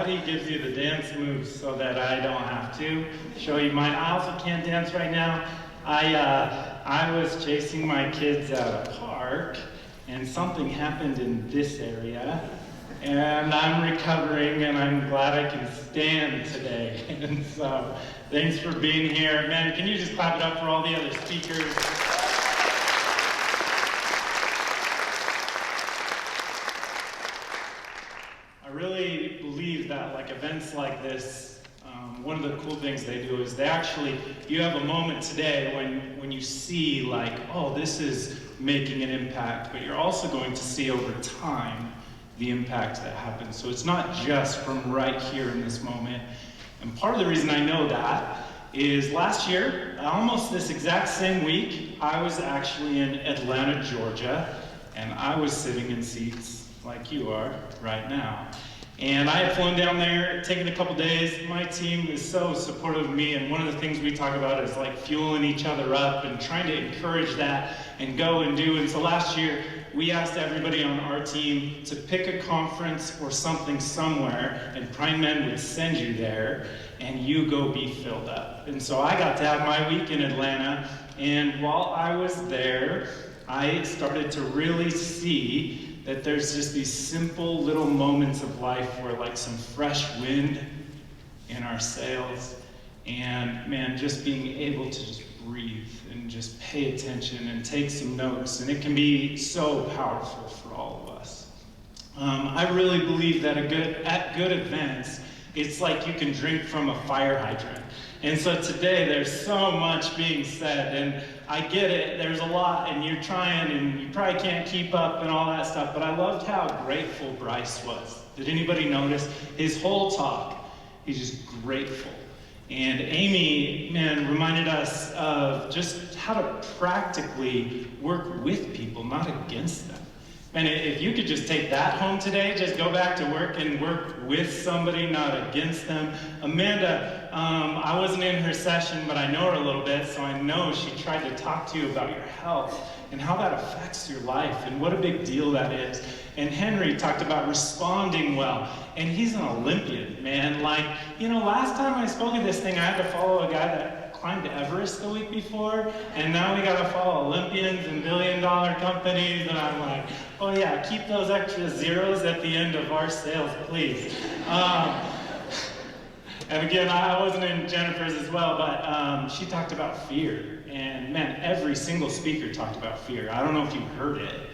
buddy gives you the dance moves so that I don't have to show you mine. I also can't dance right now. I was chasing my kids at a park, and something happened in this area, and I'm recovering, and I'm glad I can stand today. And so, thanks for being here. Man, can you just clap it up for all the other speakers? I really believe that like events like this, one of the cool things they do is they actually, you have a moment today when you see like, oh, this is making an impact, but you're also going to see over time the impact that happens. So it's not just from right here in this moment. And part of the reason I know that is last year, almost this exact same week, I was actually in Atlanta, Georgia, and I was sitting in seats like you are right now. And I had flown down there, taken a couple days. My team is so supportive of me, and one of the things we talk about is like fueling each other up and trying to encourage that and go and do. And so last year, we asked everybody on our team to pick a conference or something somewhere, and Prime Men would send you there, and you go be filled up. And so I got to have my week in Atlanta, and while I was there, I started to really see that there's just these simple little moments of life where like some fresh wind in our sails, and man, just being able to just breathe and just pay attention and take some notes, and it can be so powerful for all of us. I really believe that at good events, it's like you can drink from a fire hydrant. And so today there's so much being said, and I get it, there's a lot, and you're trying, and you probably can't keep up and all that stuff, but I loved how grateful Bryce was. Did anybody notice? His whole talk, he's just grateful. And Amy, man, reminded us of just how to practically work with people, not against them. And if you could just take that home today, just go back to work and work with somebody, not against them. Amanda, I wasn't in her session, but I know her a little bit, so I know she tried to talk to you about your health and how that affects your life and what a big deal that is. And Henry talked about responding well, and he's an Olympian, man. Like, you know, last time I spoke at this thing, I had to follow a guy that climbed Everest the week before, and now we gotta follow Olympians and billion-dollar companies, and I'm like, oh yeah, keep those extra zeros at the end of our sales, please. And again, I wasn't in Jennifer's as well, but she talked about fear, and man, every single speaker talked about fear. I don't know if you heard it,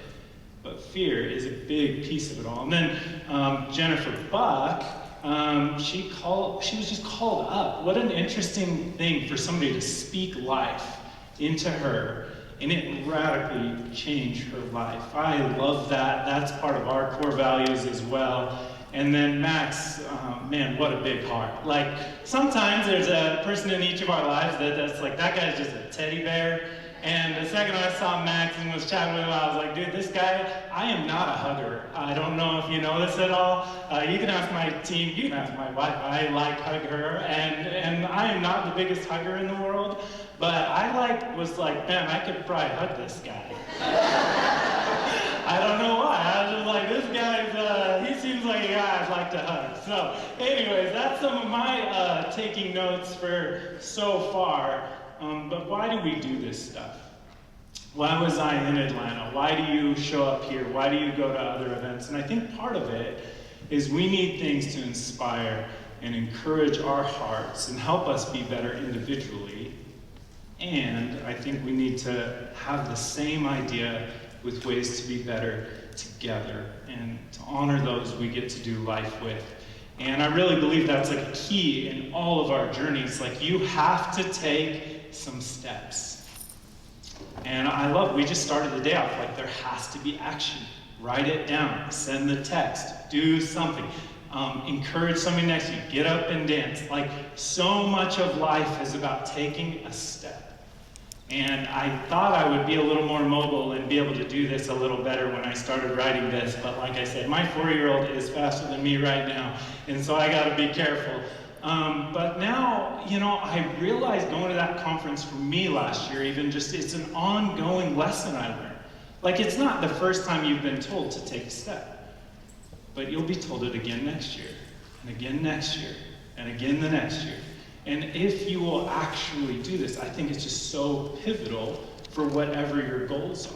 but fear is a big piece of it all. And then Jennifer Buck, she was just called up. What an interesting thing for somebody to speak life into her, and it radically changed her life. I love that. That's part of our core values as well. And then Max, man, what a big heart. Like, sometimes there's a person in each of our lives that's like, that guy's just a teddy bear. And the second I saw Max and was chatting with him, I was like, dude, this guy, I am not a hugger. I don't know if you know this at all. You can ask my team, you can ask my wife, I hug her, and I am not the biggest hugger in the world, but I was like, man, I could probably hug this guy. I don't know why, I was just like, this guy's, he seems like a guy I'd like to hug. So, anyways, that's some of my taking notes for so far. But why do we do this stuff? Why was I in Atlanta? Why do you show up here? Why do you go to other events? And I think part of it is we need things to inspire and encourage our hearts and help us be better individually. And I think we need to have the same idea with ways to be better together and to honor those we get to do life with. And I really believe that's like a key in all of our journeys. Like, you have to take some steps. And I love, we just started the day off like there has to be action. Write it down, send the text, do something. Encourage somebody next to you, get up and dance. Like, so much of life is about taking a step. And I thought I would be a little more mobile and be able to do this a little better when I started writing this, but like I said, my 4-year-old is faster than me right now, and so I gotta be careful. But now, you know, I realized going to that conference for me last year, even just, it's an ongoing lesson I learned. Like, it's not the first time you've been told to take a step, but you'll be told it again next year. and again next year, and again the next year. And if you will actually do this, I think it's just so pivotal for whatever your goals are.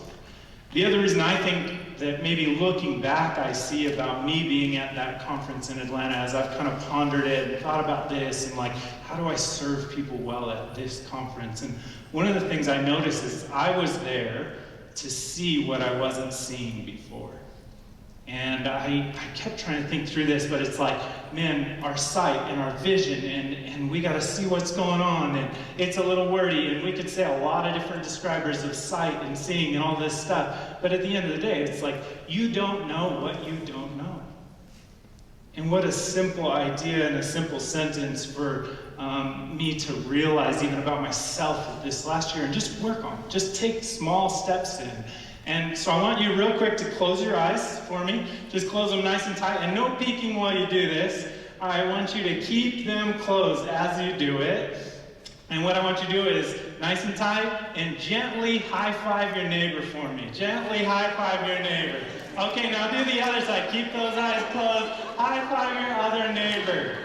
The other reason I think that maybe looking back I see about me being at that conference in Atlanta as I've kind of pondered it and thought about this and like, how do I serve people well at this conference? And one of the things I noticed is I was there to see what I wasn't seeing before. And I kept trying to think through this, but it's like, man, our sight and our vision, and we got to see what's going on, and it's a little wordy, and we could say a lot of different describers of sight and seeing and all this stuff, but at the end of the day, it's like, you don't know what you don't know. And what a simple idea and a simple sentence for me to realize even about myself this last year and just work on, just take small steps in. And so I want you real quick to close your eyes for me. Just close them nice and tight, and no peeking while you do this. I want you to keep them closed as you do it. And what I want you to do is nice and tight and gently high-five your neighbor for me. Gently high-five your neighbor. Okay, now do the other side. Keep those eyes closed. High-five your other neighbor.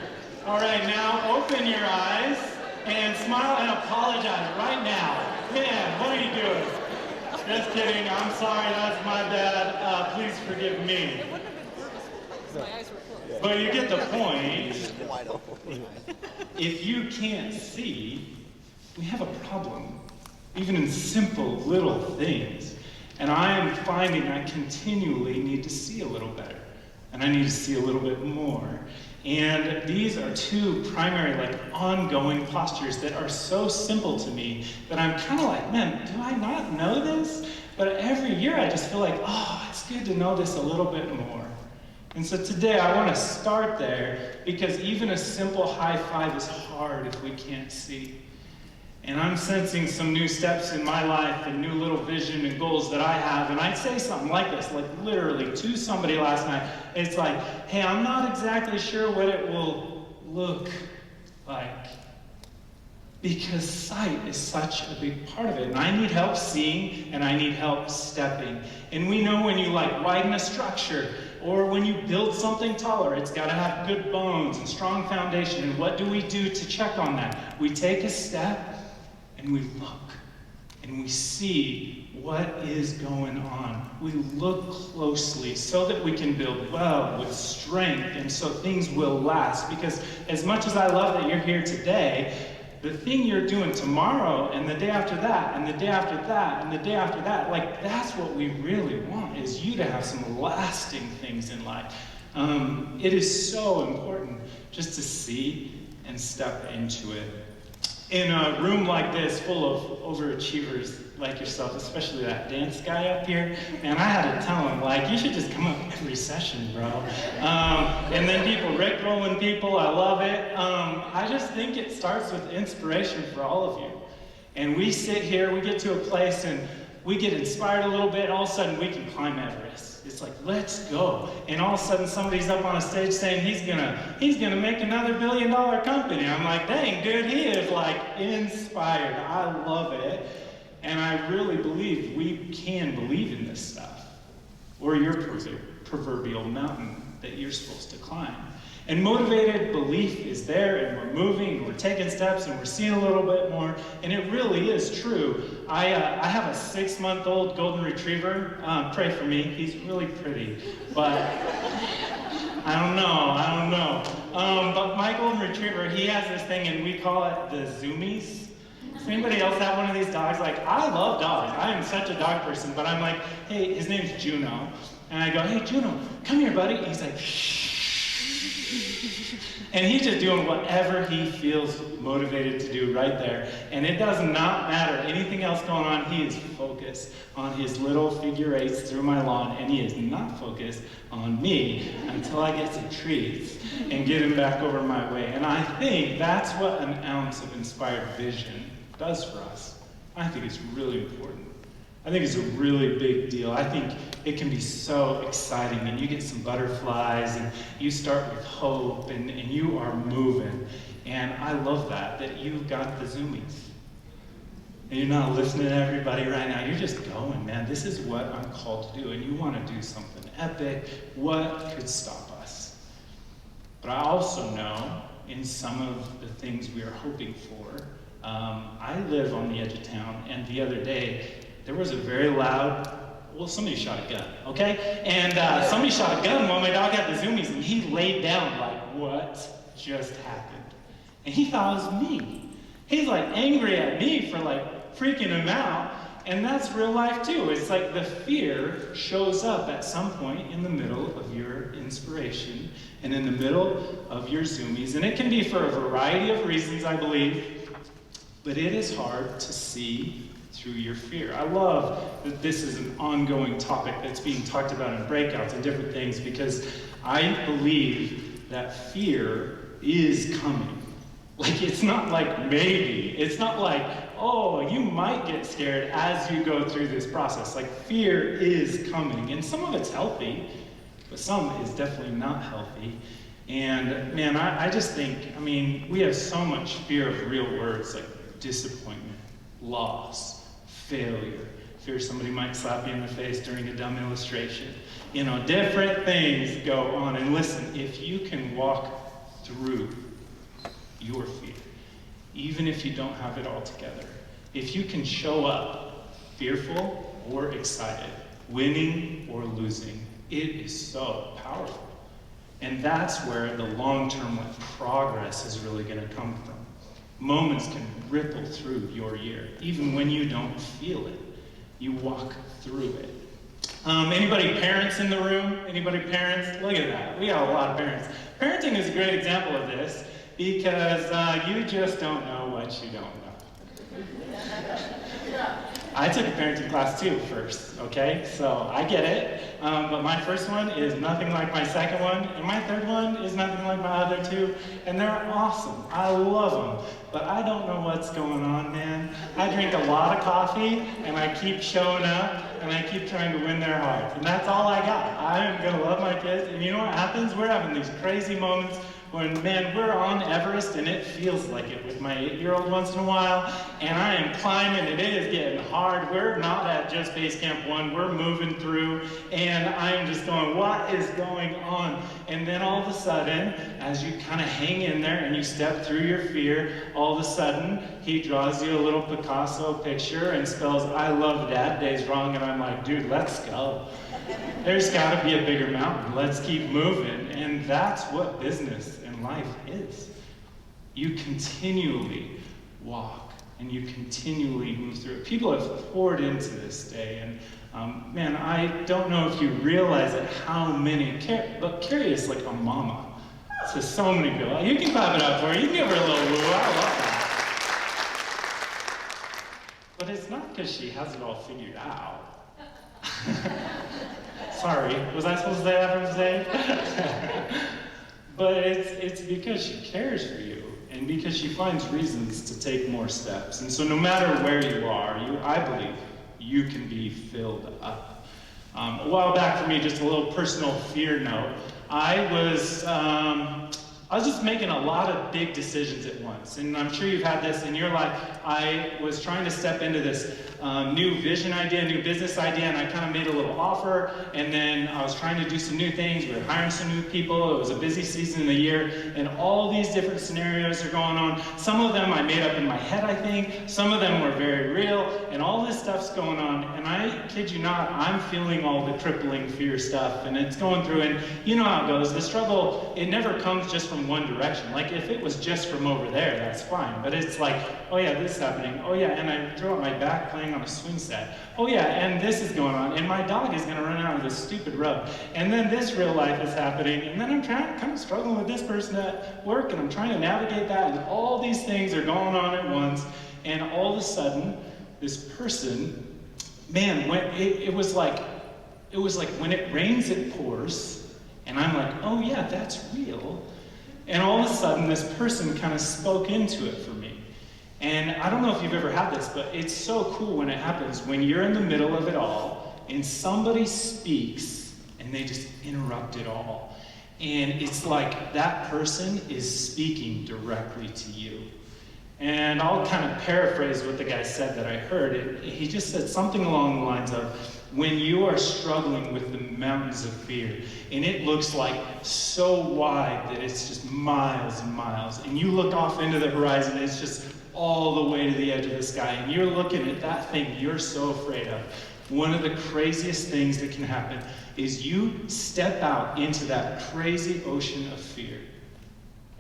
All right, now open your eyes and smile and apologize right now. Man, what are you doing? Just kidding, I'm sorry, that's my bad. Please forgive me. It wouldn't have been purposeful. My eyes were closed. But you get the point. If you can't see, we have a problem, even in simple little things. And I am finding I continually need to see a little better. And I need to see a little bit more. And these are two primary, like, ongoing postures that are so simple to me that I'm kind of like, man, do I not know this? But every year I just feel like, oh, it's good to know this a little bit more. And so today I want to start there because even a simple high five is hard if we can't see. And I'm sensing some new steps in my life and new little vision and goals that I have. And I'd say something like this, like literally to somebody last night. It's like, hey, I'm not exactly sure what it will look like. Because sight is such a big part of it. And I need help seeing and I need help stepping. And we know when you like widen a structure or when you build something taller, it's got to have good bones and strong foundation. And what do we do to check on that? We take a step. And we look, and we see what is going on. We look closely so that we can build well with strength, and so things will last. Because as much as I love that you're here today, the thing you're doing tomorrow, and the day after that, and the day after that, and the day after that, like that's what we really want, is you to have some lasting things in life. It is so important just to see and step into it. In a room like this, full of overachievers like yourself, especially that dance guy up here, and I had to tell him, like, you should just come up every session, bro. And then people rickrolling people, I love it. I just think it starts with inspiration for all of you. And we sit here, we get to a place, and we get inspired a little bit, and all of a sudden we can climb Everest. It's like, let's go. And all of a sudden somebody's up on a stage saying he's gonna make another $1 billion company. I'm like, dang, dude, he is like inspired. I love it. And I really believe we can believe in this stuff. Or your proverbial mountain that you're supposed to climb. And motivated belief is there, and we're moving, and we're taking steps, and we're seeing a little bit more, and it really is true. I have a 6-month-old golden retriever. Pray for me, he's really pretty, but I don't know. But my golden retriever, he has this thing, and we call it the zoomies. Does anybody else have one of these dogs? Like, I love dogs. I am such a dog person, but I'm like, hey, his name's Juno. And I go, hey, Juno, come here, buddy. And he's like, shh. And he's just doing whatever he feels motivated to do right there. And it does not matter anything else going on. He is focused on his little figure eights through my lawn, and he is not focused on me until I get some treats and get him back over my way. And I think that's what an ounce of inspired vision does for us. I think it's really important. I think it's a really big deal. I think it can be so exciting, and you get some butterflies, and you start with hope, and you are moving. And I love that you've got the zoomies. And you're not listening to everybody right now. You're just going, man. This is what I'm called to do, and you want to do something epic. What could stop us? But I also know in some of the things we are hoping for, I live on the edge of town, and the other day, there was a very loud, well, somebody shot a gun, okay? And somebody shot a gun while my dog had the zoomies, and he laid down like, what just happened? And he thought it was me. He's like angry at me for like freaking him out, and that's real life too. It's like the fear shows up at some point in the middle of your inspiration and in the middle of your zoomies, and it can be for a variety of reasons, I believe, but it is hard to see through your fear. I love that this is an ongoing topic that's being talked about in breakouts and different things, because I believe that fear is coming. Like, it's not like maybe. It's not like, oh, you might get scared as you go through this process. Like, fear is coming. And some of it's healthy, but some is definitely not healthy. And man, I just think, I mean, we have so much fear of real words like disappointment, loss, failure, fear somebody might slap you in the face during a dumb illustration. You know, different things go on. And listen, if you can walk through your fear, even if you don't have it all together, if you can show up fearful or excited, winning or losing, it is so powerful. And that's where the long-term progress is really going to come from. Moments can ripple through your year, even when you don't feel it. You walk through it. Anybody parents in the room? Anybody parents? Look at that. We got a lot of parents. Parenting is a great example of this, because you just don't know what you don't know. I took a parenting class too first, okay? So I get it. But my first one is nothing like my second one, and my third one is nothing like my other two, and they're awesome. I love them. But I don't know what's going on, man. I drink a lot of coffee, and I keep showing up, and I keep trying to win their hearts. And that's all I got. I am gonna love my kids, and you know what happens? We're having these crazy moments when, man, we're on Everest, and it feels like it with my 8-year-old once in a while, and I am climbing, and it is getting hard. We're not at just base camp 1, we're moving through, and I am just going, what is going on? And then all of a sudden, as you kind of hang in there and you step through your fear, all of a sudden, he draws you a little Picasso picture and spells, I love Dad Days wrong, and I'm like, dude, let's go. There's got to be a bigger mountain. Let's keep moving. And that's what business and life is. You continually walk and you continually move through it. People have poured into this day, and man, I don't know if you realize it, how many, but Carrie is like a mama to so many people. You can clap it up for her. You can give her a little woo. I love that. But it's not because she has it all figured out. Sorry, was I supposed to say that from stage? But it's because she cares for you, and because she finds reasons to take more steps. And so no matter where you are, I believe you can be filled up. A while back for me, just a little personal fear note, I was just making a lot of big decisions at once. And I'm sure you've had this in your life. I was trying to step into this new vision idea, new business idea, and I kind of made a little offer, and then I was trying to do some new things. We were hiring some new people. It was a busy season of the year, and all these different scenarios are going on. Some of them I made up in my head, I think. Some of them were very real, and all this stuff's going on, and I kid you not, I'm feeling all the crippling fear stuff, and it's going through, and you know how it goes. The struggle, it never comes just from one direction. Like, if it was just from over there, that's fine, but it's like, oh yeah, this is happening. Oh yeah, and I threw out my back playing on a swing set. Oh yeah, and this is going on, and my dog is gonna run out of this stupid rub. And then this real life is happening, and then I'm kind of struggling with this person at work, and I'm trying to navigate that, and all these things are going on at once, and all of a sudden, this person, man, it was like when it rains, it pours, and I'm like, oh yeah, that's real. And all of a sudden, this person kind of spoke into it for me. And I don't know if you've ever had this, but it's so cool when it happens, when you're in the middle of it all, and somebody speaks, and they just interrupt it all. And it's like that person is speaking directly to you. And I'll kind of paraphrase what the guy said that I heard. He just said something along the lines of, when you are struggling with the mountains of fear, and it looks like so wide that it's just miles and miles, and you look off into the horizon, and it's just all the way to the edge of the sky, and you're looking at that thing you're so afraid of, one of the craziest things that can happen is you step out into that crazy ocean of fear,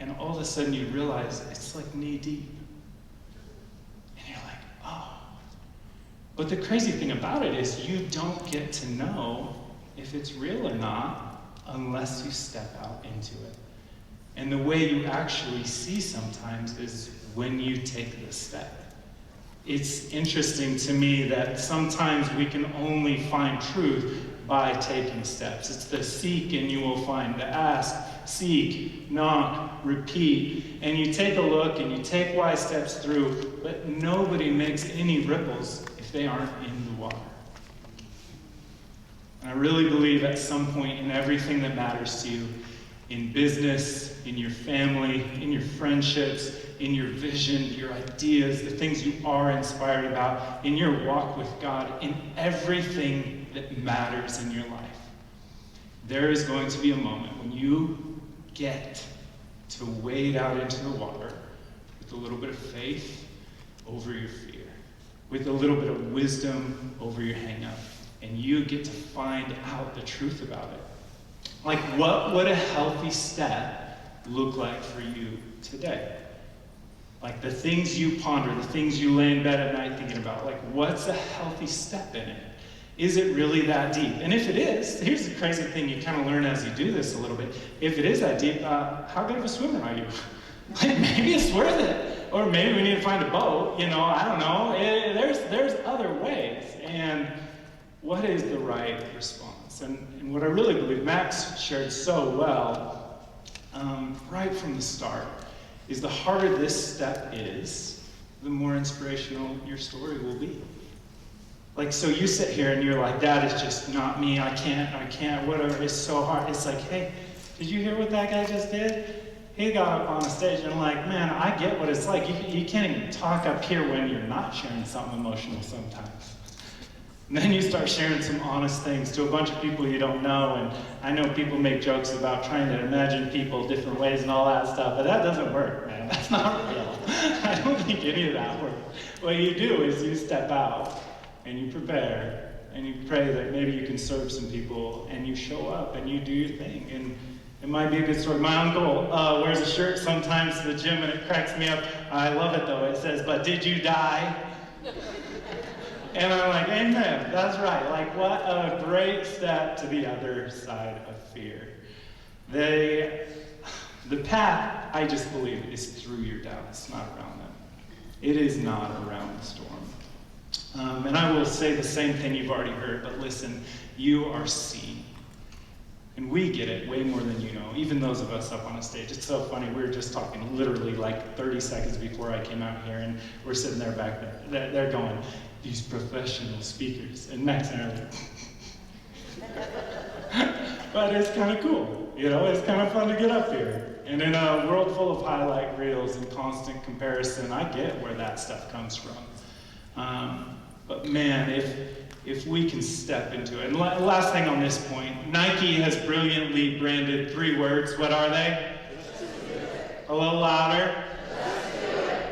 and all of a sudden you realize it's like knee deep. And you're like, oh. But the crazy thing about it is you don't get to know if it's real or not unless you step out into it. And the way you actually see sometimes is when you take the step. It's interesting to me that sometimes we can only find truth by taking steps. It's the seek and you will find, the ask, seek, knock, repeat. And you take a look and you take wise steps through, but nobody makes any ripples if they aren't in the water. And I really believe at some point in everything that matters to you, in business, in your family, in your friendships, in your vision, your ideas, the things you are inspired about, in your walk with God, in everything that matters in your life, there is going to be a moment when you get to wade out into the water with a little bit of faith over your fear, with a little bit of wisdom over your hang-up, and you get to find out the truth about it. Like, what would a healthy step look like for you today? Like the things you ponder, the things you lay in bed at night thinking about, like what's a healthy step in it? Is it really that deep? And if it is, here's the crazy thing you kind of learn as you do this a little bit. If it is that deep, how good of a swimmer are you? Like maybe it's worth it. Or maybe we need to find a boat, I don't know. There's other ways. And what is the right response? And what I really believe Max shared so well, right from the start, is the harder this step is, the more inspirational your story will be. Like, so you sit here and you're like, that is just not me, I can't, whatever, it's so hard. It's like, hey, did you hear what that guy just did? He got up on the stage and I'm like, man, I get what it's like. You can't even talk up here when you're not sharing something emotional sometimes. And then you start sharing some honest things to a bunch of people you don't know, and I know people make jokes about trying to imagine people different ways and all that stuff, but that doesn't work, man. That's not real. I don't think any of that works. What you do is you step out, and you prepare, and you pray that maybe you can serve some people, and you show up, and you do your thing, and it might be a good story. My uncle wears a shirt sometimes to the gym, and it cracks me up. I love it, though. It says, "But did you die?" And I'm like, amen, that's right. Like, what a great step to the other side of fear. The path, I just believe, is through your doubts, not around them. It is not around the storm. And I will say the same thing you've already heard, but listen, you are seen. And we get it way more than you know, even those of us up on a stage. It's so funny, we were just talking literally like 30 seconds before I came out here, and we're sitting there back there. They're going, these professional speakers. And Max and I are like, but it's kind of cool. It's kind of fun to get up here. And in a world full of highlight reels and constant comparison, I get where that stuff comes from. But man, if we can step into it. And last thing on this point, Nike has brilliantly branded 3 words. What are they? A little louder.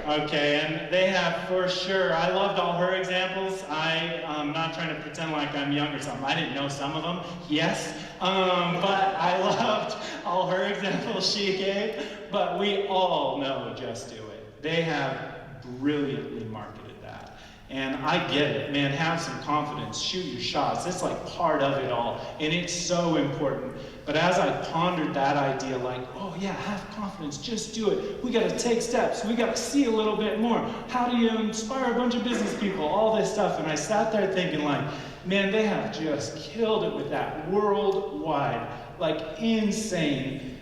Okay, and they have for sure, I loved all her examples. I'm not trying to pretend like I'm young or something. I didn't know some of them, yes. But I loved all her examples she gave. But we all know Just Do It. They have brilliantly marketed that. And I get it, man, have some confidence, shoot your shots. It's like part of it all, and it's so important. But as I pondered that idea, like, oh yeah, have confidence, just do it. We gotta take steps, we gotta see a little bit more. How do you inspire a bunch of business people, all this stuff. And I sat there thinking like, man, they have just killed it with that worldwide, like insane.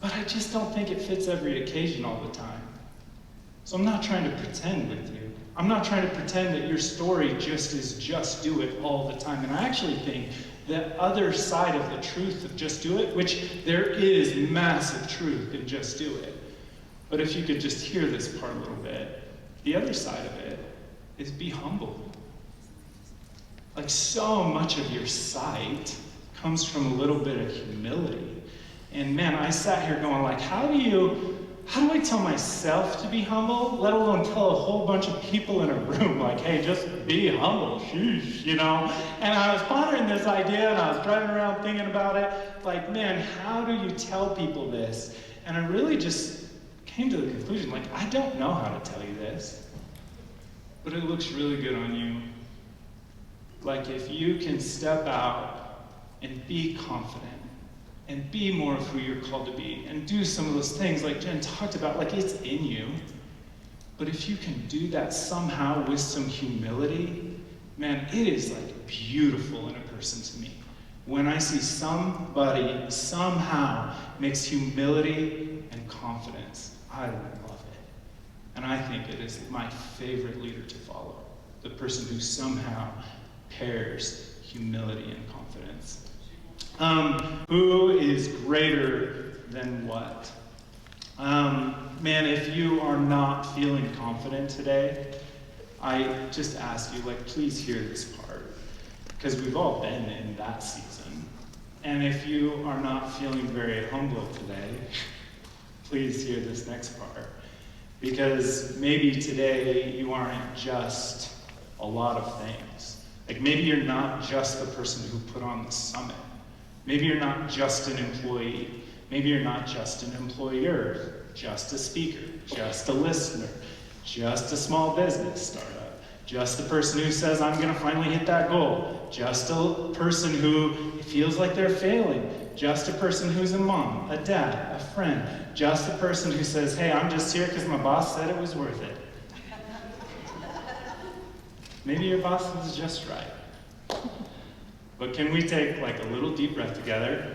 But I just don't think it fits every occasion all the time. So I'm not trying to pretend with you. I'm not trying to pretend that your story just is just do it all the time. And I actually think the other side of the truth of just do it, which there is massive truth in just do it. But if you could just hear this part a little bit, the other side of it is be humble. Like so much of your sight comes from a little bit of humility. And man, I sat here going like, how do I tell myself to be humble, let alone tell a whole bunch of people in a room like, hey, just be humble, sheesh, you know? And I was pondering this idea and I was driving around thinking about it, like, man, how do you tell people this? And I really just came to the conclusion, like, I don't know how to tell you this, but it looks really good on you. Like, if you can step out and be confident and be more of who you're called to be and do some of those things like Jen talked about, like it's in you. But if you can do that somehow with some humility, man, it is like beautiful in a person to me. When I see somebody somehow makes humility and confidence, I love it. And I think it is my favorite leader to follow. The person who somehow pairs humility and confidence. Who is greater than what? Man, if you are not feeling confident today, I just ask you, like, please hear this part, because we've all been in that season. And if you are not feeling very humble today, please hear this next part, because maybe today you aren't just a lot of things. Like maybe you're not just the person who put on the summit. Maybe you're not just an employee. Maybe you're not just an employer, just a speaker, just a listener, just a small business startup, just the person who says, I'm gonna finally hit that goal, just a person who feels like they're failing, just a person who's a mom, a dad, a friend, just a person who says, hey, I'm just here because my boss said it was worth it. Maybe your boss is just right. But can we take like a little deep breath together?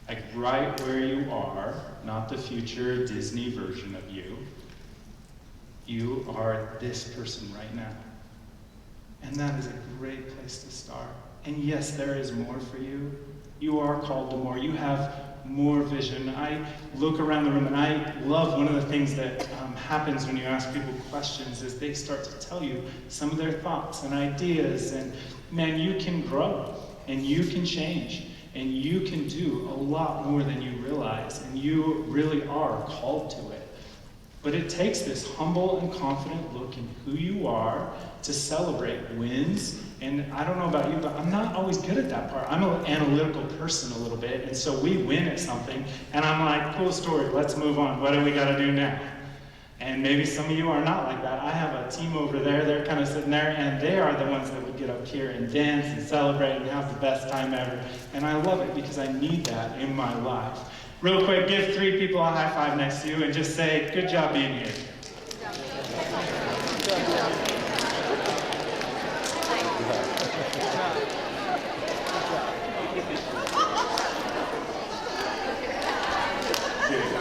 Like right where you are, not the future Disney version of you. You are this person right now. And that is a great place to start. And yes, there is more for you. You are called to more. You have more vision. I look around the room and I love one of the things that happens when you ask people questions is they start to tell you some of their thoughts and ideas, and man, you can grow and you can change and you can do a lot more than you realize, and you really are called to it. But it takes this humble and confident look in who you are to celebrate wins. And I don't know about you, but I'm not always good at that part. I'm an analytical person a little bit, and so we win at something, and I'm like, cool story, let's move on. What do we got to do now? And maybe some of you are not like that. I have a team over there, they're kind of sitting there, and they are the ones that would get up here and dance and celebrate and have the best time ever. And I love it because I need that in my life. Real quick, give 3 people a high five next to you and just say, good job being here.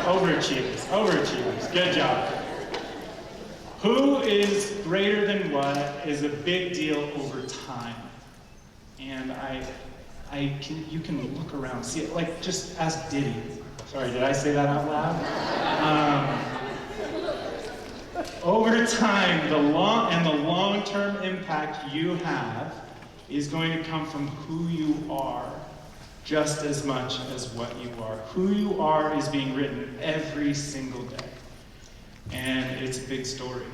Overachievers, overachievers, good job. Who is greater than what is a big deal over time. And you can look around, see it, like just ask Diddy. Sorry, did I say that out loud? Over time, the long-term impact you have is going to come from who you are just as much as what you are. Who you are is being written every single day. And it's a big story.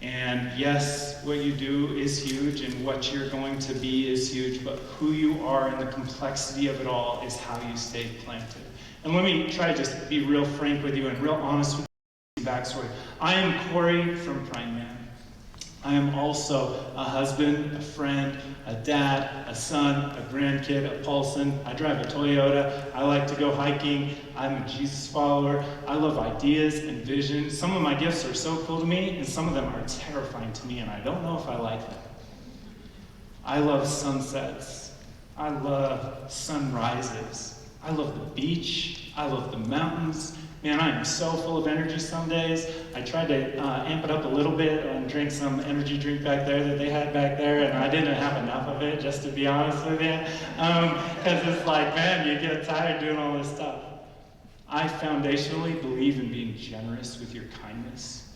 And yes, what you do is huge, and what you're going to be is huge, but who you are and the complexity of it all is how you stay planted. And let me try to just be real frank with you and real honest with you. Backstory. I am Cory from Prime Man. I am also a husband, a friend, a dad, a son, a grandkid, a Paulson. I drive a Toyota. I like to go hiking. I'm a Jesus follower. I love ideas and vision. Some of my gifts are so cool to me, and some of them are terrifying to me, and I don't know if I like them. I love sunsets. I love sunrises. I love the beach. I love the mountains. Man, I am so full of energy some days. I tried to amp it up a little bit and drink some energy drink back there that they had back there, and I didn't have enough of it, just to be honest with you. Because it's like, man, you get tired doing all this stuff. I foundationally believe in being generous with your kindness.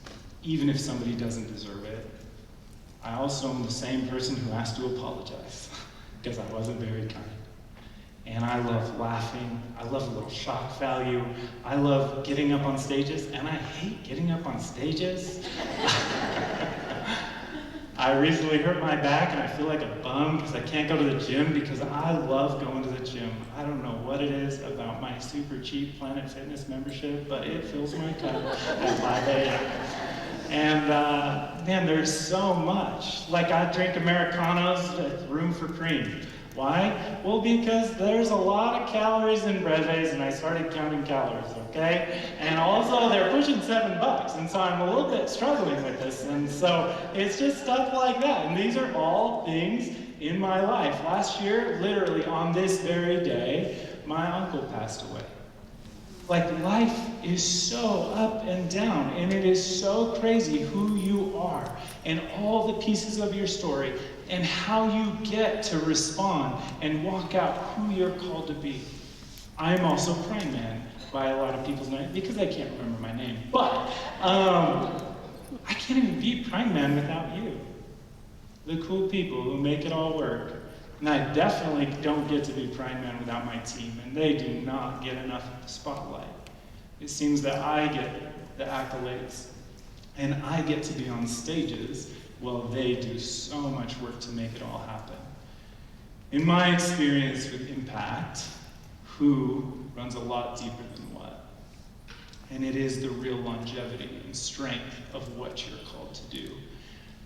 even if somebody doesn't deserve it. I also am the same person who has to apologize because I wasn't very kind. And I love laughing. I love a little shock value. I love getting up on stages, and I hate getting up on stages. I recently hurt my back, and I feel like a bum because I can't go to the gym because I love going to the gym. I don't know what it is about my super cheap Planet Fitness membership, but it fills my cup at 5 a.m. And man, there's so much. Like I drink Americanos with room for cream. Why? Well, because there's a lot of calories in breads, and I started counting calories, okay? And also, they're pushing $7, and so I'm a little bit struggling with this. And so, it's just stuff like that. And these are all things in my life. Last year, literally on this very day, my uncle passed away. Like, life is so up and down, and it is so crazy who you are, and all the pieces of your story, and how you get to respond and walk out who you're called to be. I'm also Prime Man by a lot of people's names, because I can't remember my name, but I can't even be Prime Man without you. The cool people who make it all work. And I definitely don't get to be Prime Man without my team, and they do not get enough of the spotlight. It seems that I get the accolades, and I get to be on stages while they do so much work to make it all happen. In my experience with Impact, who runs a lot deeper than what. And it is the real longevity and strength of what you're called to do.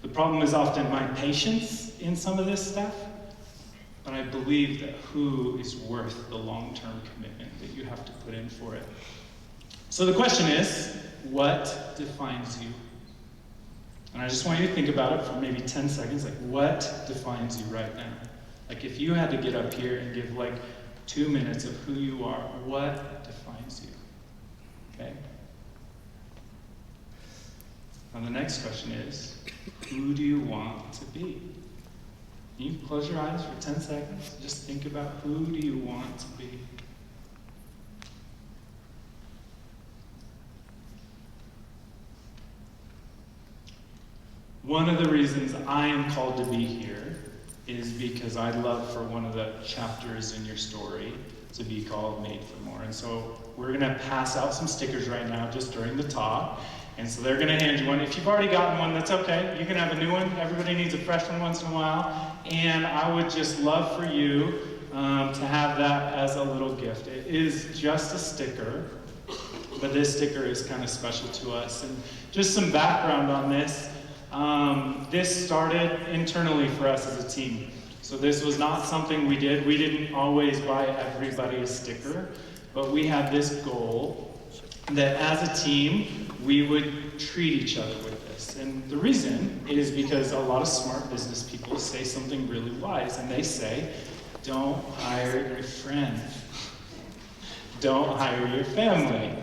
The problem is often my patience in some of this stuff, but I believe that who is worth the long-term commitment that you have to put in for it. So the question is, what defines you? And I just want you to think about it for maybe 10 seconds, like what defines you right now? Like if you had to get up here and give like 2 minutes of who you are, what defines you? Okay? Now the next question is, who do you want to be? Can you close your eyes for 10 seconds? Just think about who do you want to be? One of the reasons I am called to be here is because I'd love for one of the chapters in your story to be called Made for More. And so we're going to pass out some stickers right now just during the talk. And so they're going to hand you one. If you've already gotten one, that's okay. You can have a new one. Everybody needs a fresh one once in a while. And I would just love for you to have that as a little gift. It is just a sticker, but this sticker is kind of special to us. And just some background on this. This started internally for us as a team. So this was not something we did. We didn't always buy everybody a sticker, but we had this goal that as a team, we would treat each other with this. And the reason is because a lot of smart business people say something really wise, and they say, don't hire your friends. Don't hire your family.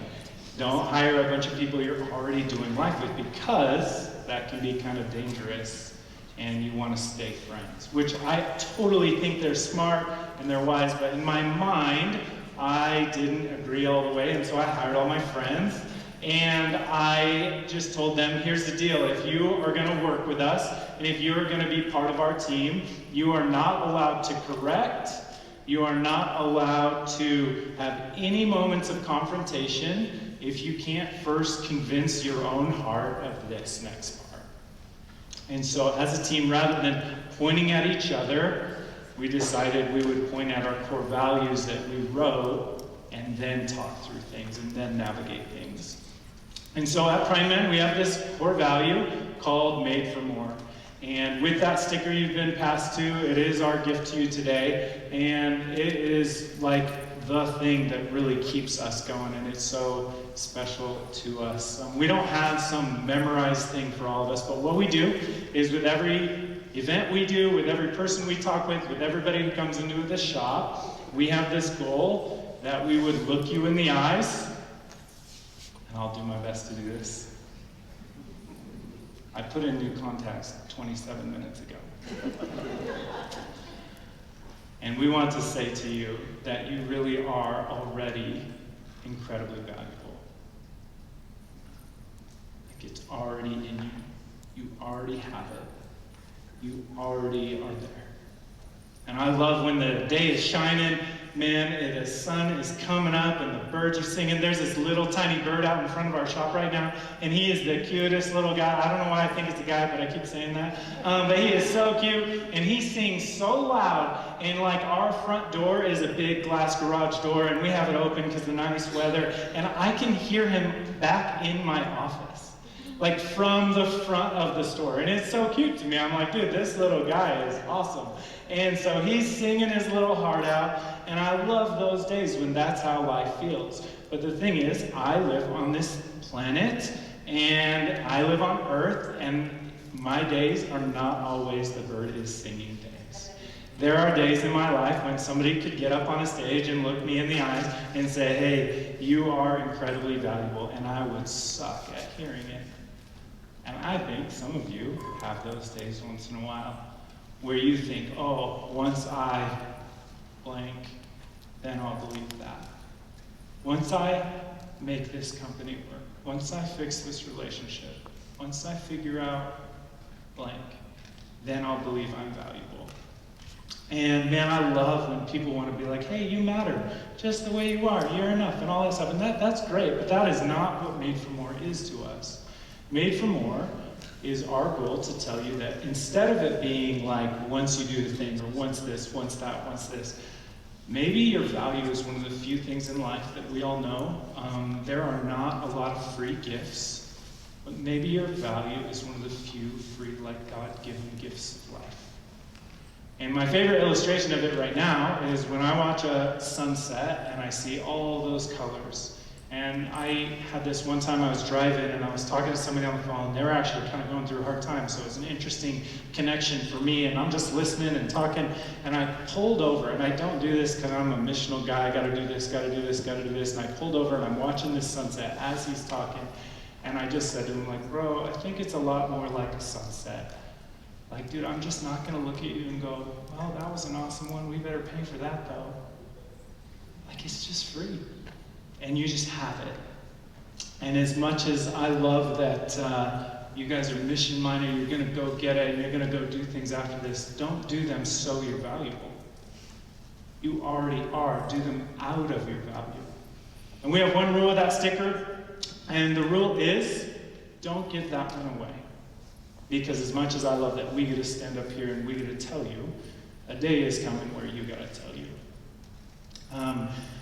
Don't hire a bunch of people you're already doing life with, because that can be kind of dangerous and you want to stay friends, which I totally think they're smart and they're wise, but in my mind, I didn't agree all the way, and so I hired all my friends, and I just told them, here's the deal, if you are going to work with us, and if you're going to be part of our team, you are not allowed to correct, you are not allowed to have any moments of confrontation if you can't first convince your own heart of this next part. And so as a team, rather than pointing at each other, we decided we would point at our core values that we wrote and then talk through things and then navigate things. And so at Prime Men, we have this core value called Made for More. And with that sticker you've been passed to, it is our gift to you today. And it is like the thing that really keeps us going, and it's so special to us. We don't have some memorized thing for all of us, but what we do is with every event we do, with every person we talk with everybody who comes into the shop, we have this goal that we would look you in the eyes, and I'll do my best to do this. I put in new contacts 27 minutes ago. And we want to say to you that you really are already incredibly valuable. Like it's already in you. You already have it. You already are there. And I love when the day is shining, man, the sun is coming up and the birds are singing. There's this little tiny bird out in front of our shop right now, and he is the cutest little guy. I don't know why I think it's a guy, but I keep saying that. But he is so cute, and he sings so loud, and like our front door is a big glass garage door, and we have it open because of the nice weather, and I can hear him back in my office, like from the front of the store, and it's so cute to me. I'm like, dude, this little guy is awesome. And so he's singing his little heart out, and I love those days when that's how life feels. But the thing is, I live on this planet, and I live on Earth, and my days are not always the bird is singing days. There are days in my life when somebody could get up on a stage and look me in the eyes and say, hey, you are incredibly valuable, and I would suck at hearing it. And I think some of you have those days once in a while, where you think, oh, once I blank, then I'll believe that. Once I make this company work, once I fix this relationship, once I figure out blank, then I'll believe I'm valuable. And man, I love when people want to be like, hey, you matter, just the way you are, you're enough, and all that stuff. And that's great, but that is not what Made for More is to us. Made for More is our goal to tell you that instead of it being like once you do the things, or once this, once that, once this, maybe your value is one of the few things in life that we all know. There are not a lot of free gifts, but maybe your value is one of the few free, like God-given gifts of life. And my favorite illustration of it right now is when I watch a sunset and I see all those colors. And I had this one time I was driving and I was talking to somebody on the phone. They were actually kind of going through a hard time, so it was an interesting connection for me. And I'm just listening and talking, and I pulled over. And I don't do this because I'm a missional guy. I got to do this, got to do this, got to do this. And I pulled over and I'm watching this sunset as he's talking. And I just said to him, like, bro, I think it's a lot more like a sunset. Like, dude, I'm just not going to look at you and go, well, that was an awesome one. We better pay for that, though. Like, it's just free. And you just have it. And as much as I love that you guys are mission-minded, you're going to go get it, and you're going to go do things after this, don't do them so you're valuable. You already are. Do them out of your value. And we have one rule with that sticker, and the rule is, don't give that one away. Because as much as I love that we get to stand up here and we get to tell you, a day is coming where you got to tell you.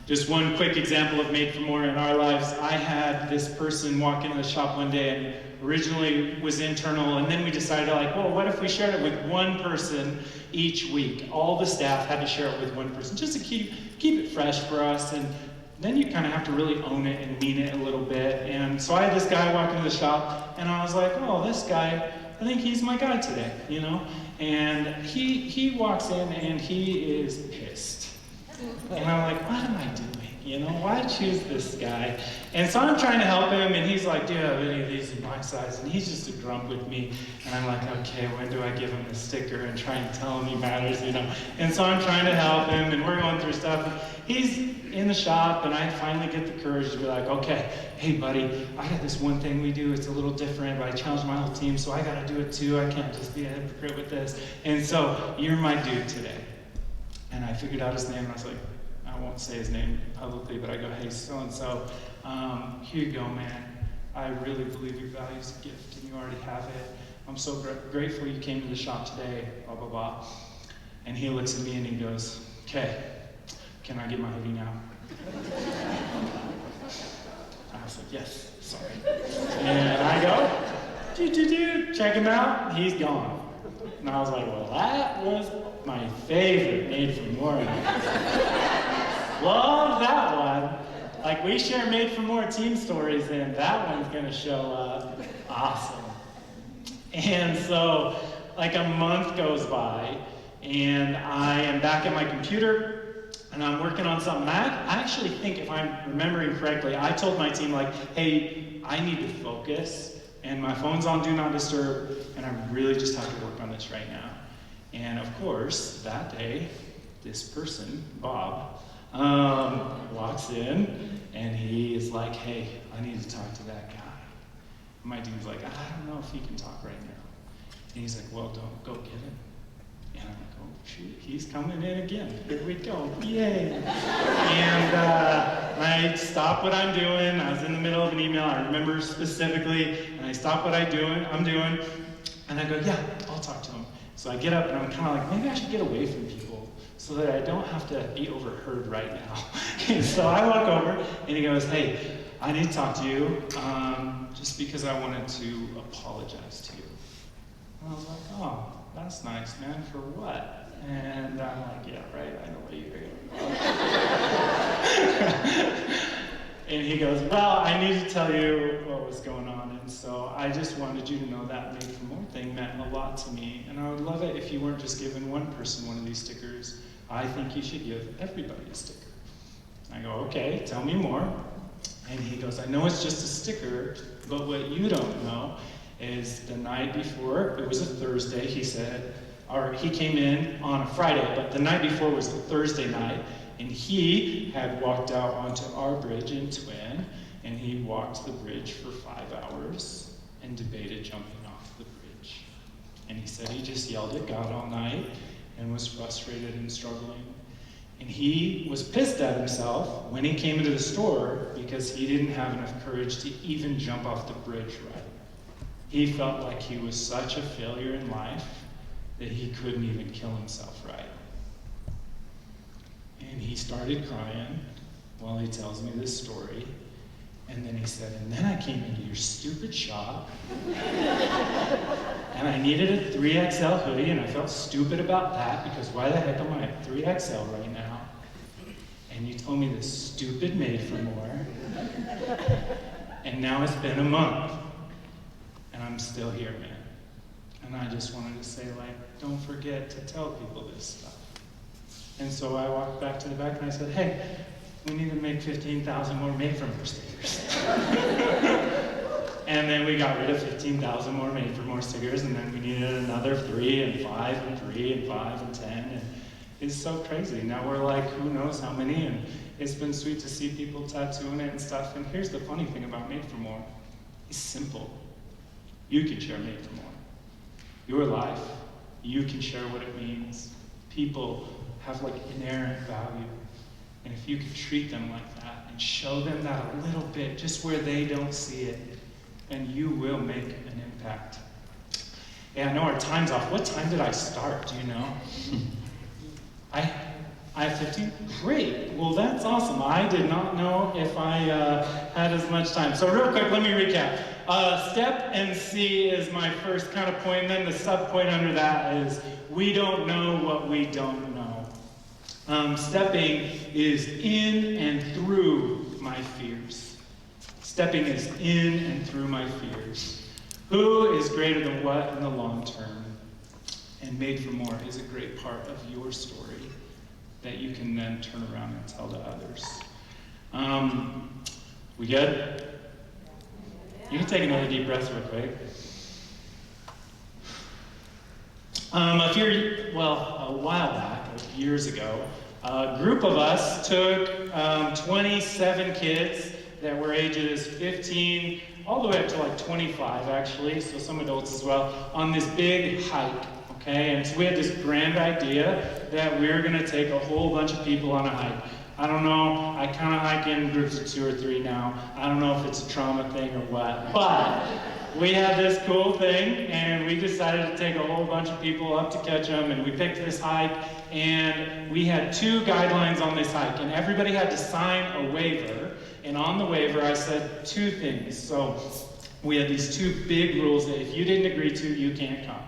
Just one quick example of Made for More in our lives. I had this person walk into the shop one day, and originally was internal, and then we decided, like, well, what if we shared it with one person each week? All the staff had to share it with one person, just to keep it fresh for us. And then you kind of have to really own it and mean it a little bit. And so I had this guy walk into the shop, and I was like, oh, this guy, I think he's my guy today, you know? And he walks in, and he is pissed. And I'm like, what am I doing? You know, why choose this guy? And so I'm trying to help him, and he's like, do you have any of these in my size? And he's just a grump with me. And I'm like, okay, when do I give him the sticker and try and tell him he matters, you know? And so I'm trying to help him, and we're going through stuff. He's in the shop, and I finally get the courage to be like, okay, hey, buddy, I got this one thing we do. It's a little different, but I challenged my whole team, so I got to do it too. I can't just be a hypocrite with this. And so you're my dude today. And I figured out his name, and I was like, I won't say his name publicly, but I go, hey, so-and-so, here you go, man. I really believe your value is a gift, and you already have it. I'm so grateful you came to the shop today, blah, blah, blah. And he looks at me and he goes, okay, can I get my hoodie now? I was like, yes, sorry. And I go, check him out, he's gone. And I was like, well, that was my favorite Made for More. Love that one. Like, we share Made for More team stories, and that one's gonna show up. Awesome. And so, like, a month goes by, and I am back at my computer, and I'm working on something. I actually think, if I'm remembering correctly, I told my team, like, hey, I need to focus, and my phone's on Do Not Disturb, and I really just have to work on this right now. And of course, that day, this person, Bob, walks in, and he is like, hey, I need to talk to that guy. My dean's like, I don't know if he can talk right now. And he's like, well, don't go get him. And I'm like, oh, shoot, he's coming in again. Here we go, yay. And I stop what I'm doing. I was in the middle of an email, I remember specifically, and I stop what I'm doing, and I go, yeah, I'll talk to him. So I get up and I'm kind of like, maybe I should get away from people so that I don't have to be overheard right now. And so I walk over and he goes, hey, I need to talk to you just because I wanted to apologize to you. And I was like, oh, that's nice, man, for what? And I'm like, yeah, right, I know what you're going to And he goes, well, I need to tell you what was going on. And so I just wanted you to know that Made for More thing meant a lot to me. And I would love it if you weren't just giving one person one of these stickers. I think you should give everybody a sticker. I go, okay, tell me more. And he goes, I know it's just a sticker, but what you don't know is the night before, it was a Thursday, he said, or he came in on a Friday, but the night before was a Thursday night, and he had walked out onto our bridge in Twin, and he walked the bridge for 5 hours and debated jumping off the bridge. And he said he just yelled at God all night and was frustrated and struggling. And he was pissed at himself when he came into the store because he didn't have enough courage to even jump off the bridge right. He felt like he was such a failure in life that he couldn't even kill himself right. And he started crying while he tells me this story. And then he said, and then I came into your stupid shop and I needed a 3XL hoodie and I felt stupid about that because why the heck am I at 3XL right now? And you told me this stupid Made for More. And now it's been a month and I'm still here, man. And I just wanted to say, like, don't forget to tell people this stuff. And so I walked back to the back and I said, hey, we need to make 15,000 more Made for More stickers. And then we got rid of 15,000 more Made for More stickers, and then we needed another 3 and 5 and 3 and 5 and 10. And it's so crazy. Now we're like, who knows how many, and it's been sweet to see people tattooing it and stuff. And here's the funny thing about Made for More. It's simple. You can share Made for More. Your life, you can share what it means. People have like inherent value. And if you could treat them like that and show them that a little bit, just where they don't see it, and you will make an impact. Yeah, I know our time's off. What time did I start? Do you know? I have 15? Great. Well, that's awesome. I did not know if I had as much time. So real quick, let me recap. Step and see is my first kind of point, and then the sub-point under that is we don't know what we don't know. Stepping is in and through my fears. Stepping is in and through my fears. Who is greater than what in the long term? And Made for More is a great part of your story that you can then turn around and tell to others. We good? You can take another deep breath real quick. A while back, years ago, a group of us took 27 kids that were ages 15 all the way up to like 25 actually, so some adults as well, on this big hike, okay? And so we had this grand idea that we were gonna take a whole bunch of people on a hike. I don't know, I kind of hike in groups of 2 or 3 now. I don't know if it's a trauma thing or what, but we had this cool thing and we decided to take a whole bunch of people up to Ketchum, and we picked this hike, and we had 2 guidelines on this hike, and everybody had to sign a waiver, and on the waiver I said 2 things. So we had these 2 big rules that if you didn't agree to, you can't come.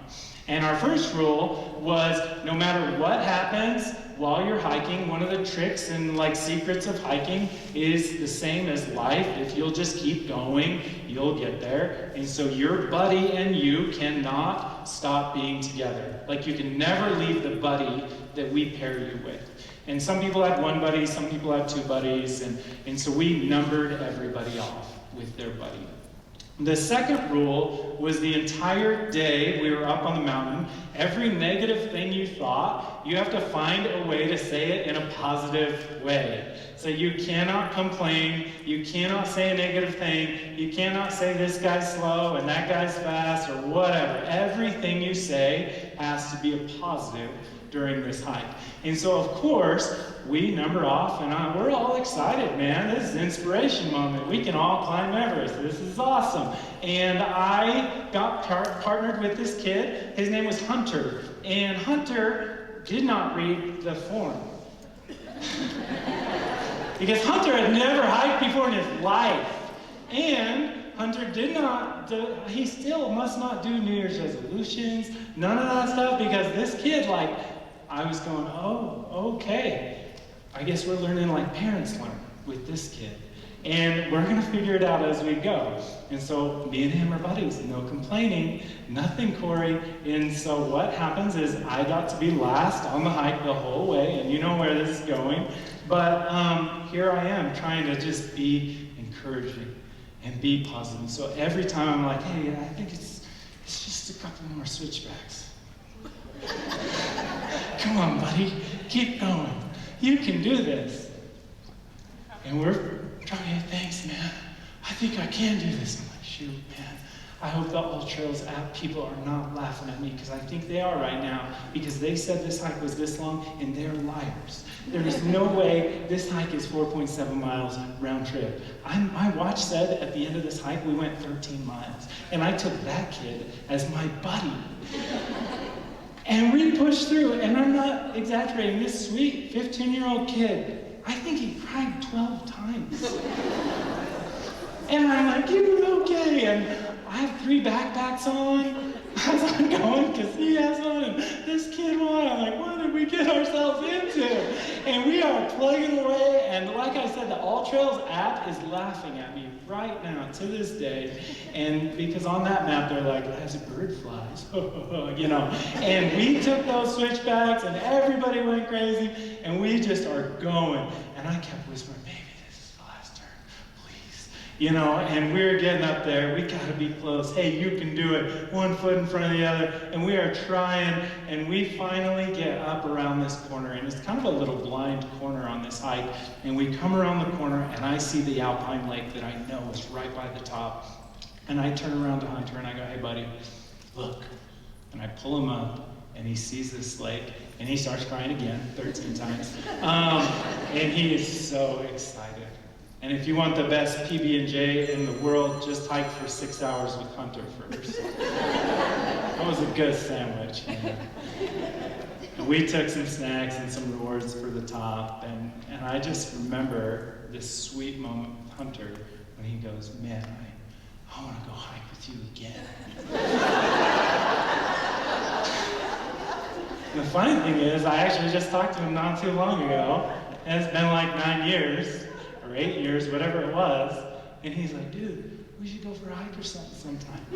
And our first rule was no matter what happens while you're hiking, one of the tricks and like secrets of hiking is the same as life. If you'll just keep going, you'll get there. And so your buddy and you cannot stop being together. Like you can never leave the buddy that we pair you with. And some people had 1 buddy, some people had 2 buddies, and so we numbered everybody off with their buddy. The second rule was the entire day we were up on the mountain, every negative thing you thought, you have to find a way to say it in a positive way. So you cannot complain, you cannot say a negative thing, you cannot say this guy's slow and that guy's fast or whatever. Everything you say has to be a positive during this hike. And so, of course, we number off, and we're all excited, man. This is an inspiration moment. We can all climb Everest. This is awesome. And I got partnered with this kid. His name was Hunter. And Hunter did not read the form. Because Hunter had never hiked before in his life. And Hunter did not, he still must not do New Year's resolutions, none of that stuff, because this kid, like, I was going, oh, okay. I guess we're learning like parents learn with this kid. And we're going to figure it out as we go. And so me and him are buddies, no complaining, nothing, Cory. And so what happens is I got to be last on the hike the whole way, and you know where this is going. But here I am trying to just be encouraging and be positive. So every time I'm like, hey, I think it's just a couple more switchbacks. Come on, buddy, keep going. You can do this. And we're trying, thanks, man. I think I can do this. I'm like, shoot, man. I hope the All Trails app people are not laughing at me, because I think they are right now, because they said this hike was this long, and they're liars. There is no way this hike is 4.7 miles round trip. My watch said at the end of this hike, we went 13 miles. And I took that kid as my buddy. And we pushed through, and I'm not exaggerating, this sweet 15-year-old kid, I think he cried 12 times. And I'm like, you're okay. And I have 3 backpacks on as I'm going, because he has one, and this kid won. I'm like, what did we get ourselves into? And we are plugging away, and like I said, the All Trails app is laughing at me right now, to this day. And because on that map, they're like, as a bird flies, you know. And we took those switchbacks, and everybody went crazy, and we just are going. And I kept whispering, baby, this is the last turn, please. You know, and we're getting up there. We got to be close. Hey, you can do it. 1 foot in front of the other. And we are trying, and we finally get up around this corner. And it's kind of a little blind corner on this hike. And we come around the corner, and I see the alpine lake that I know is right by the top. And I turn around to Hunter, and I go, hey, buddy, look. And I pull him up, and he sees this lake, and he starts crying again, 13 times. And he is so excited. And if you want the best PB&J in the world, just hike for 6 hours with Hunter first. That was a good sandwich. And we took some snacks and some rewards for the top. And I just remember this sweet moment with Hunter when he goes, man, I want to go hike with you again. And the funny thing is, I actually just talked to him not too long ago. And it's been like 9 years. Or 8 years, whatever it was, and he's like, dude, we should go for a hike or something sometime.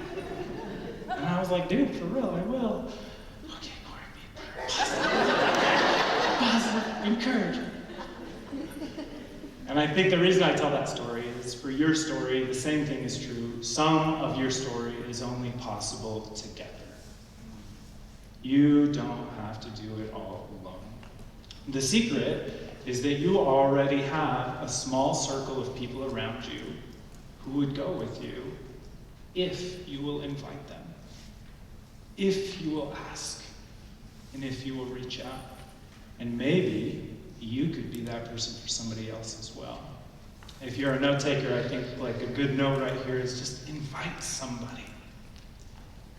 And I was like, dude, for real, I will. Okay, Cory, be positive, encouraging. And I think the reason I tell that story is for your story, the same thing is true. Some of your story is only possible together. You don't have to do it all alone. The secret is that you already have a small circle of people around you who would go with you if you will invite them, if you will ask, and if you will reach out. And maybe you could be that person for somebody else as well. If you're a note taker, I think like a good note right here is just invite somebody.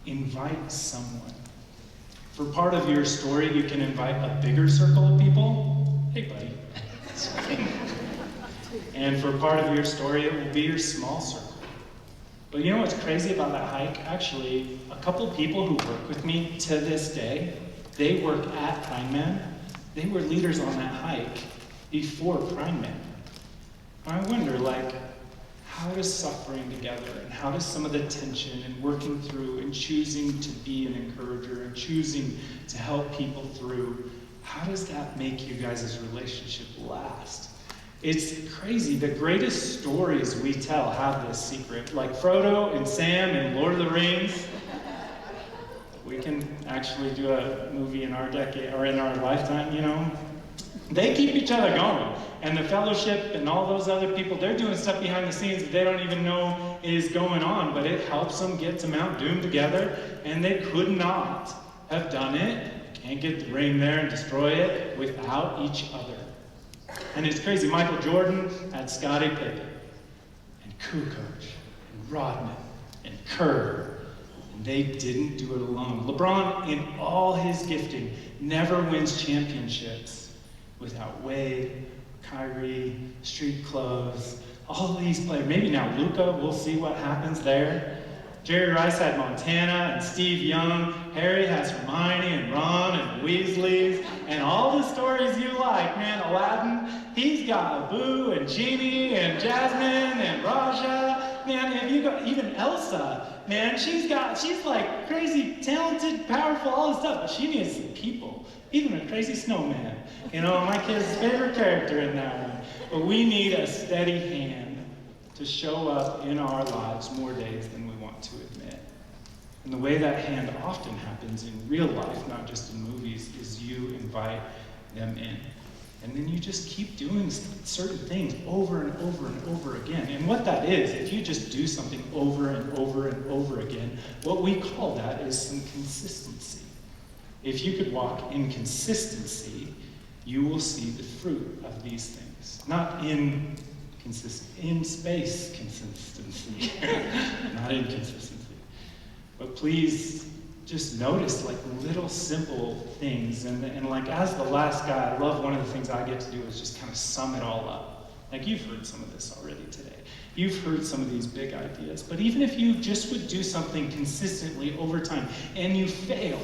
Invite someone. For part of your story, you can invite a bigger circle of people. Hey, buddy. And for part of your story, it will be your small circle. But you know what's crazy about that hike? Actually, a couple people who work with me to this day, they work at Primeman. They were leaders on that hike before Primeman. And I wonder, like, how does suffering together, and how does some of the tension and working through and choosing to be an encourager and choosing to help people through, how does that make you guys' relationship last? It's crazy. The greatest stories we tell have this secret. Like Frodo and Sam in Lord of the Rings. We can actually do a movie in our decade, or in our lifetime, you know. They keep each other going. And the Fellowship and all those other people, they're doing stuff behind the scenes that they don't even know is going on, but it helps them get to Mount Doom together, and they could not have done it. Can't get the ring there and destroy it without each other. And it's crazy. Michael Jordan had Scottie Pippen, and Kukoc, and Rodman, and Kerr, and they didn't do it alone. LeBron, in all his gifting, never wins championships without Wade, Kyrie, Street Clothes, all these players. Maybe now Luka, we'll see what happens there. Jerry Rice had Montana and Steve Young. Harry has Hermione and Ron and Weasleys and all the stories you like, man. Aladdin, he's got Abu and Genie and Jasmine and Raja. Man, have you got even Elsa? Man, she's like crazy, talented, powerful, all this stuff, but she needs some people. Even a crazy snowman. You know, my kid's favorite character in that one. But we need a steady hand to show up in our lives more days than we want to admit. And the way that hand often happens in real life, not just in movies, is you invite them in. And then you just keep doing certain things over and over and over again. And what that is, if you just do something over and over and over again, what we call that is some consistency. If you could walk in consistency, you will see the fruit of these things. Not in space consistency, not inconsistency. But please just notice like little simple things. And like as the last guy, I love one of the things I get to do is just kind of sum it all up. Like you've heard some of this already today. You've heard some of these big ideas. But even if you just would do something consistently over time and you fail,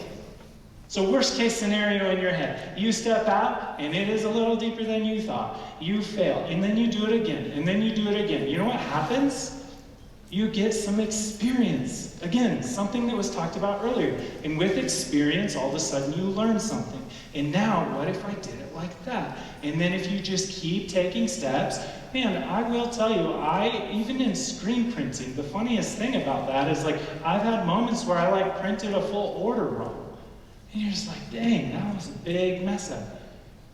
so worst case scenario in your head, you step out and it is a little deeper than you thought. You fail, and then you do it again, and then you do it again. You know what happens? You get some experience. Again, something that was talked about earlier. And with experience, all of a sudden you learn something. And now, what if I did it like that? And then if you just keep taking steps, man, I will tell you, even in screen printing, the funniest thing about that is like, I've had moments where I like printed a full order wrong. And you're just like, dang, that was a big mess up.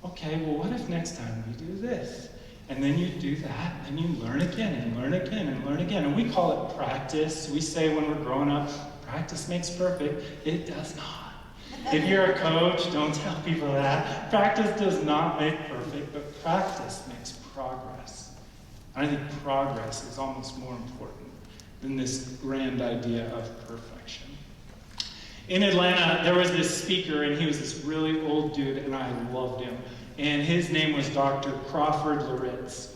Okay, well, what if next time we do this? And then you do that, and you learn again, and learn again, and learn again. And we call it practice. We say when we're growing up, practice makes perfect. It does not. If you're a coach, don't tell people that. Practice does not make perfect, but practice makes progress. And I think progress is almost more important than this grand idea of perfection. In Atlanta, there was this speaker, and he was this really old dude, and I loved him. And his name was Dr. Crawford Loritz.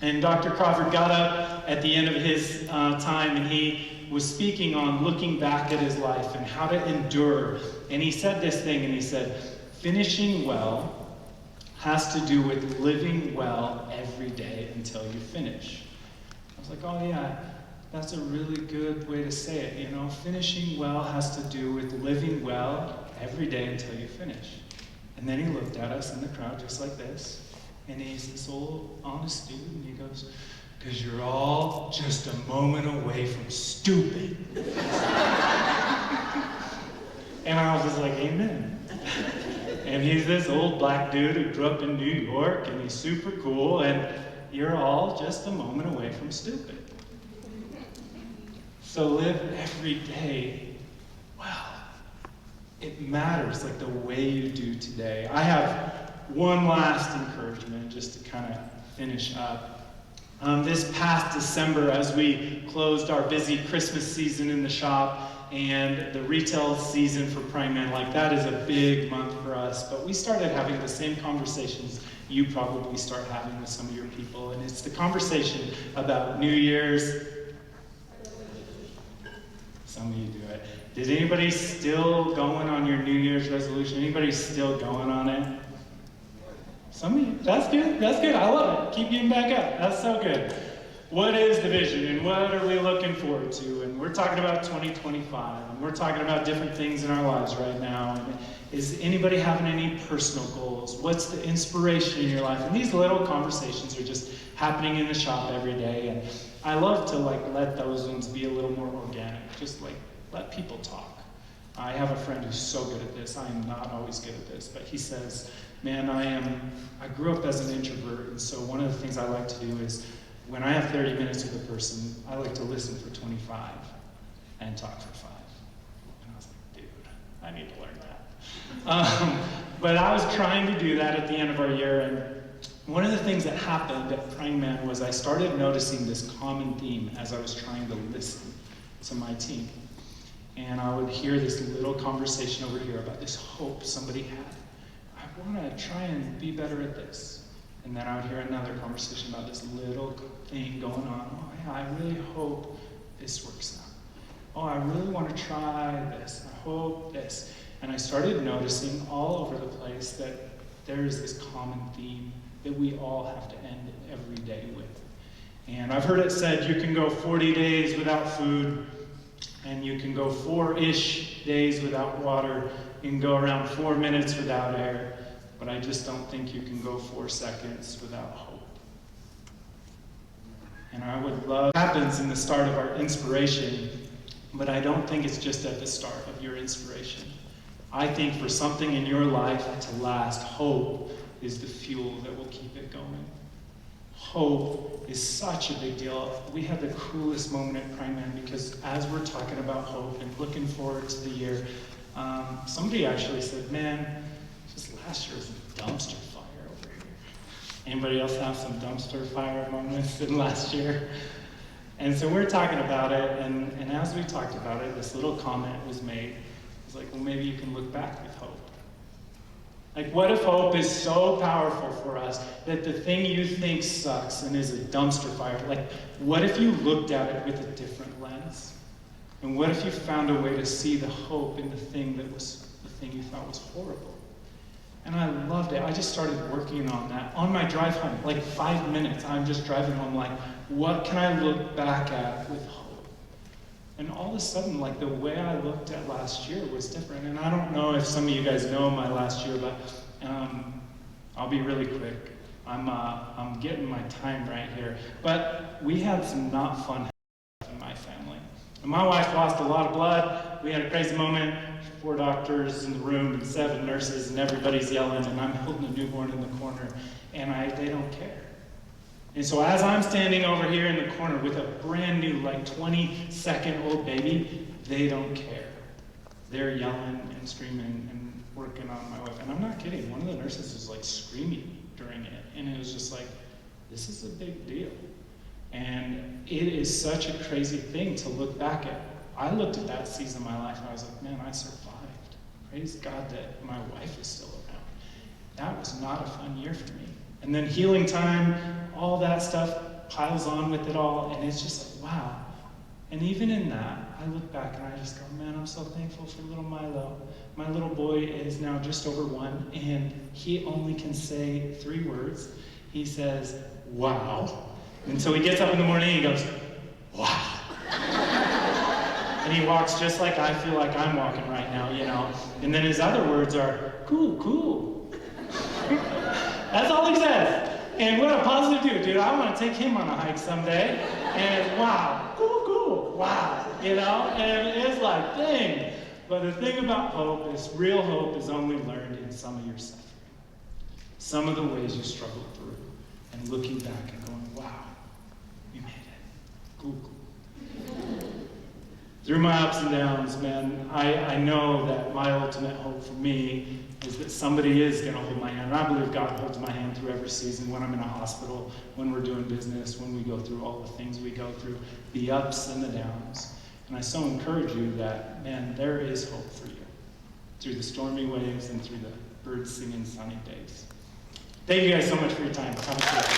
And Dr. Crawford got up at the end of his time, and he was speaking on looking back at his life and how to endure. And he said this thing, and he said, finishing well has to do with living well every day until you finish. I was like, oh yeah. That's a really good way to say it, you know. Finishing well has to do with living well every day until you finish. And then he looked at us in the crowd just like this, and he's this old, honest dude, and he goes, because you're all just a moment away from stupid. And I was just like, amen. And he's this old black dude who grew up in New York, and he's super cool, and you're all just a moment away from stupid. So live every day well. It matters, like the way you do today. I have one last encouragement just to kind of finish up. This past December, as we closed our busy Christmas season in the shop and the retail season for Prime Man, like that is a big month for us. But we started having the same conversations you probably start having with some of your people. And it's the conversation about New Year's. Some of you do it. Is anybody still going on your New Year's resolution? Anybody still going on it? Some of you. That's good. That's good. I love it. Keep getting back up. That's so good. what is the vision and what are we looking forward to? And we're talking about 2025, and we're talking about different things in our lives right now. And is anybody having any personal goals? What's the inspiration in your life? And these little conversations are just happening in the shop every day. And I love to let those ones be a little more organic. Just let people talk. I have a friend who's so good at this. I am not always good at this, but he says, man, I grew up as an introvert, and so one of the things I like to do is when I have 30 minutes with a person, I like to listen for 25 and talk for 5. And I was like, dude, I need to learn that. But I was trying to do that at the end of our year, and one of the things that happened at Praying Man was I started noticing this common theme as I was trying to listen to my team. And I would hear this little conversation over here about this hope somebody had. I want to try and be better at this. And then I would hear another conversation about this little thing going on. Oh, yeah, I really hope this works out. Oh, I really want to try this. I hope this. And I started noticing all over the place that there is this common theme that we all have to end every day with. And I've heard it said you can go 40 days without food, and you can go 4-ish days without water. You can go around 4 minutes without air. But I just don't think you can go 4 seconds without hope. And I would love what happens in the start of our inspiration, but I don't think it's just at the start of your inspiration. I think for something in your life to last, hope is the fuel that will keep it going. Hope is such a big deal. We had the coolest moment at Prime Man because as we're talking about hope and looking forward to the year, somebody actually said, man, just last year was a dumpster fire over here. Anybody else have some dumpster fire moments in last year? And so we're talking about it, and as we talked about it, this little comment was made. It's like, well, maybe you can look back with hope. Like, what if hope is so powerful for us that the thing you think sucks and is a dumpster fire, like, what if you looked at it with a different lens? And what if you found a way to see the hope in the thing that was the thing you thought was horrible? And I loved it. I just started working on that. On my drive home, like 5 minutes, I'm just driving home like, what can I look back at with hope? And all of a sudden, like the way I looked at last year was different. And I don't know if some of you guys know my last year, but I'll be really quick. I'm getting my time right here. But we had some not fun in my family. And my wife lost a lot of blood. We had a crazy moment. 4 doctors in the room and 7 nurses, and everybody's yelling, and I'm holding a newborn in the corner, and they don't care. And so as I'm standing over here in the corner with a brand new, like 20-second-old baby, they don't care. They're yelling and screaming and working on my wife. And I'm not kidding. One of the nurses was like screaming during it. And it was just like, this is a big deal. And it is such a crazy thing to look back at. I looked at that season of my life and I was like, man, I survived. Praise God that my wife is still around. That was not a fun year for me. And then healing time, all that stuff piles on with it all, and it's just like, wow. And even in that, I look back and I just go, man, I'm so thankful for little Milo. My little boy is now just over 1, and he only can say 3 words. He says, wow. And so he gets up in the morning and he goes, wow. And he walks just like I feel like I'm walking right now, you know. And then his other words are, cool, cool. That's all he says. And what a positive dude, dude. I want to take him on a hike someday. And wow, cool, cool, wow. You know, and it's like, dang. But the thing about hope is real hope is only learned in some of your suffering. Some of the ways you struggled through. And looking back and going, wow, you made it. Cool, cool. Through my ups and downs, man, I know that my ultimate hope for me is that somebody is going to hold my hand. And I believe God holds my hand through every season, when I'm in a hospital, when we're doing business, when we go through all the things we go through, the ups and the downs. And I so encourage you that, man, there is hope for you through the stormy waves and through the birds singing sunny days. Thank you guys so much for your time. Have a good day.